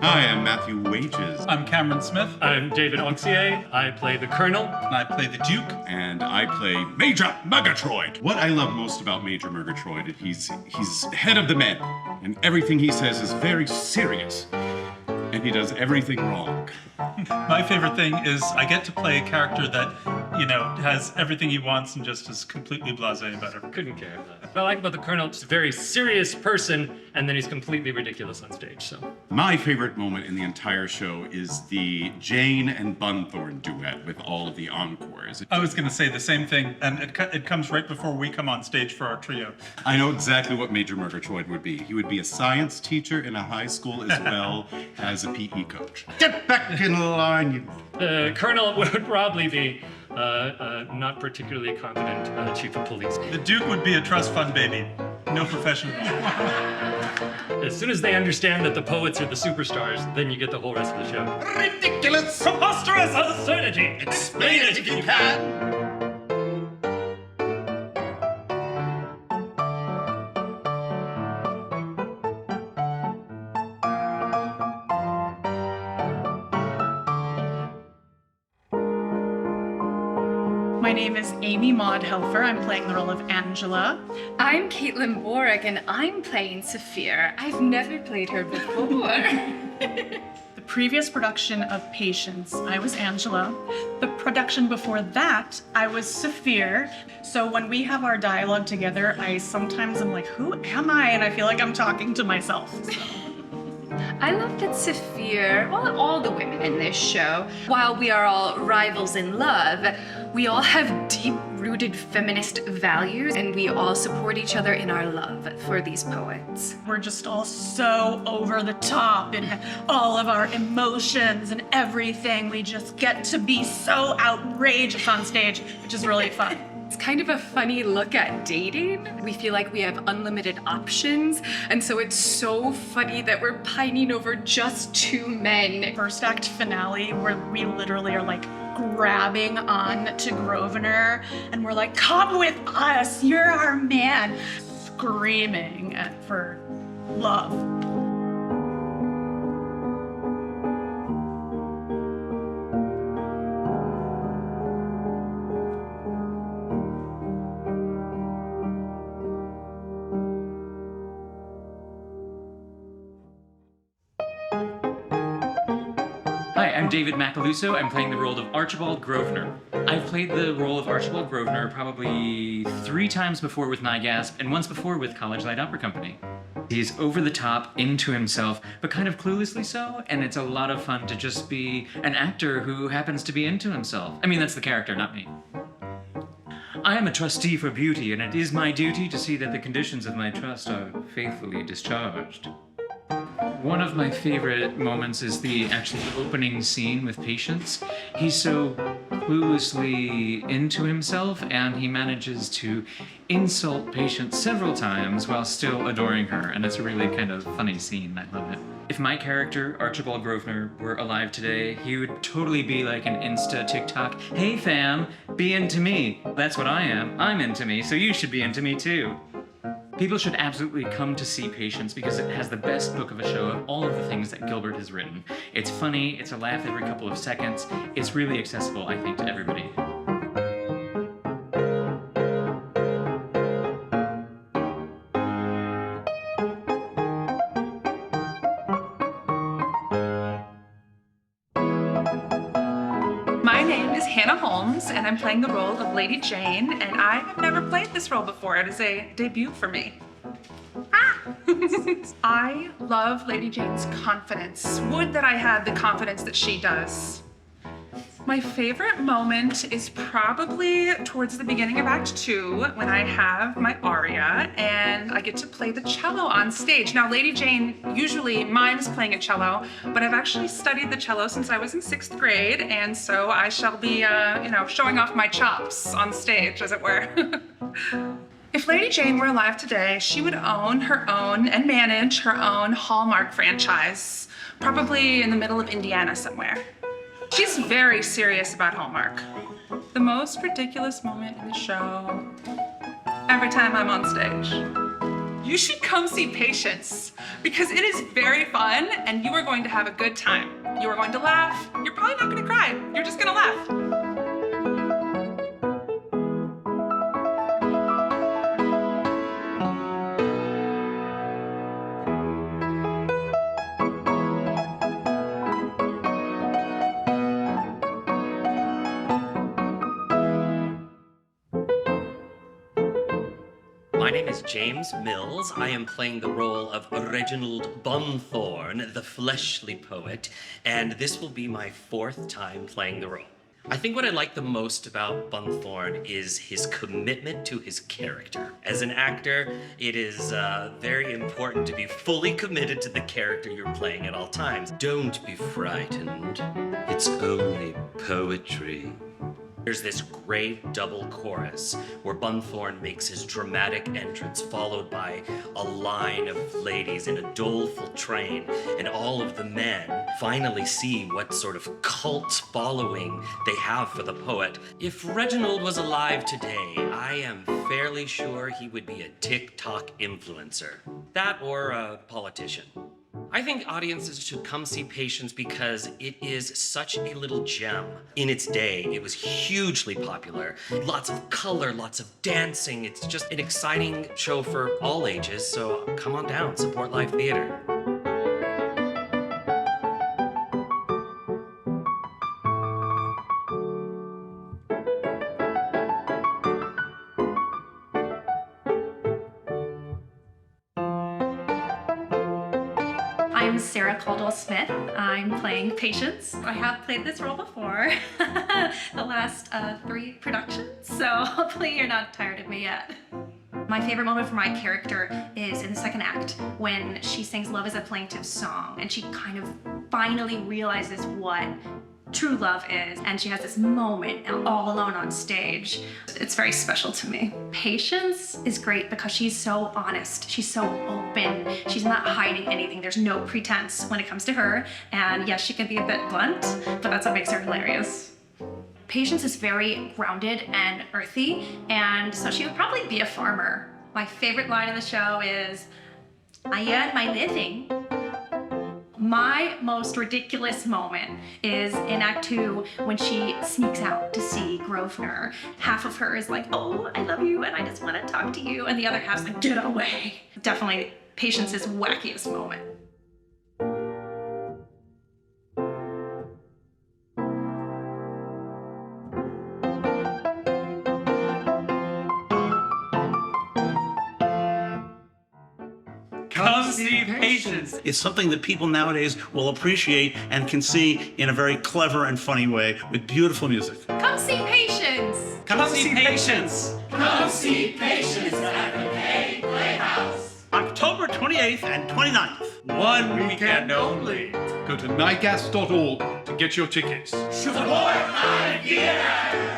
Hi, I'm Matthew Wages. I'm Cameron Smith. I'm David Auxier. I play the Colonel. And I play the Duke. And I play Major Murgatroyd. What I love most about Major Murgatroyd is he's head of the men, and everything he says is very serious, and he does everything wrong. My favorite thing is I get to play a character that, has everything he wants and just is completely blasé about it. Couldn't care about it. What I like about the Colonel, he's a very serious person, and then he's completely ridiculous on stage, so. My favorite moment in the entire show is the Jane and Bunthorne duet with all of the encores. I was going to say the same thing, and it comes right before we come on stage for our trio. I know exactly what Major Murgatroyd would be. He would be a science teacher in a high school as well as a PE coach. Get back in line, you... The Colonel would probably be not particularly competent chief of police. The Duke would be a trust fund baby. No professional. As soon as they understand that the poets are the superstars, then you get the whole rest of the show. Ridiculous! Preposterous absurdity! Explain it if you can! My name is Amy Maud Helfer. I'm playing the role of Angela. I'm Caitlyn Boric, and I'm playing Saphir. I've never played her before. The previous production of Patience, I was Angela. The production before that, I was Saphir. So when we have our dialogue together, I sometimes am like, who am I? And I feel like I'm talking to myself. I love that Saphir, well, all the women in this show, while we are all rivals in love, we all have deep-rooted feminist values, and we all support each other in our love for these poets. We're just all so over the top in all of our emotions and everything. We just get to be so outrageous on stage, which is really fun. It's kind of a funny look at dating. We feel like we have unlimited options, and so it's so funny that we're pining over just two men. First act finale, where we literally are like grabbing on to Grosvenor, and we're like, come with us, you're our man, screaming for love. Hi, I'm David Macaluso. I'm playing the role of Archibald Grosvenor. I've played the role of Archibald Grosvenor probably 3 times before with NYGASP and once before with College Light Opera Company. He's over the top, into himself, but kind of cluelessly so, and it's a lot of fun to just be an actor who happens to be into himself. I mean, that's the character, not me. I am a trustee for beauty, and it is my duty to see that the conditions of my trust are faithfully discharged. One of my favorite moments is the actual opening scene with Patience. He's so cluelessly into himself, and he manages to insult Patience several times while still adoring her, and it's a really kind of funny scene. I love it. If my character, Archibald Grosvenor, were alive today, he would totally be like an Insta TikTok, hey fam, be into me. That's what I am. I'm into me, so you should be into me too. People should absolutely come to see Patience because it has the best book of a show of all of the things that Gilbert has written. It's funny, it's a laugh every couple of seconds. It's really accessible, I think, to everybody. My name is Hannah Holmes, and I'm playing the role of Lady Jane, and I have never played this role before. It is a debut for me. I love Lady Jane's confidence. Would that I had the confidence that she does. My favorite moment is probably towards the beginning of Act 2 when I have my aria and I get to play the cello on stage. Now, Lady Jane usually mimes playing a cello, but I've actually studied the cello since I was in 6th grade, and so I shall be, showing off my chops on stage, as it were. If Lady Jane were alive today, she would own her own and manage her own Hallmark franchise, probably in the middle of Indiana somewhere. She's very serious about Hallmark. The most ridiculous moment in the show, every time I'm on stage. you should come see Patience because it is very fun and you are going to have a good time. You are going to laugh. You're probably not going to cry. You're just going to laugh. My name is James Mills. I am playing the role of Reginald Bunthorne, the fleshly poet, and this will be my 4th time playing the role. I think what I like the most about Bunthorne is his commitment to his character. As an actor, it is very important to be fully committed to the character you're playing at all times. Don't be frightened. It's only poetry. There's this great double chorus where Bunthorne makes his dramatic entrance, followed by a line of ladies in a doleful train, and all of the men finally see what sort of cult following they have for the poet. If Reginald was alive today, I am fairly sure he would be a TikTok influencer. That or a politician. I think audiences should come see Patience because it is such a little gem. In its day, it was hugely popular. Lots of color, lots of dancing. It's just an exciting show for all ages, so come on down, support live theater. I'm Sarah Caldwell-Smith. I'm playing Patience. I have played this role before, the last 3 productions, so hopefully you're not tired of me yet. My favorite moment for my character is in the 2nd act when she sings Love is a Plaintive Song and she kind of finally realizes what true love is, and she has this moment all alone on stage. It's very special to me. Patience is great because she's so honest, she's so open, she's not hiding anything, there's no pretense when it comes to her, and yes, she can be a bit blunt, but that's what makes her hilarious. Patience is very grounded and earthy, and so she would probably be a farmer. My favorite line in the show is, "I earn my living." My most ridiculous moment is in Act 2 when she sneaks out to see Grosvenor. Half of her is like, "Oh, I love you and I just want to talk to you," and the other half's like, "Get away." Definitely Patience's wackiest moment. Come see Patience. It's something that people nowadays will appreciate and can see in a very clever and funny way with beautiful music. Come see Patience. Come see Patience. Come see Patience at the Bay Playhouse. October 28th and 29th. One weekend only. Go to nygas.org to get your tickets. Support live theater.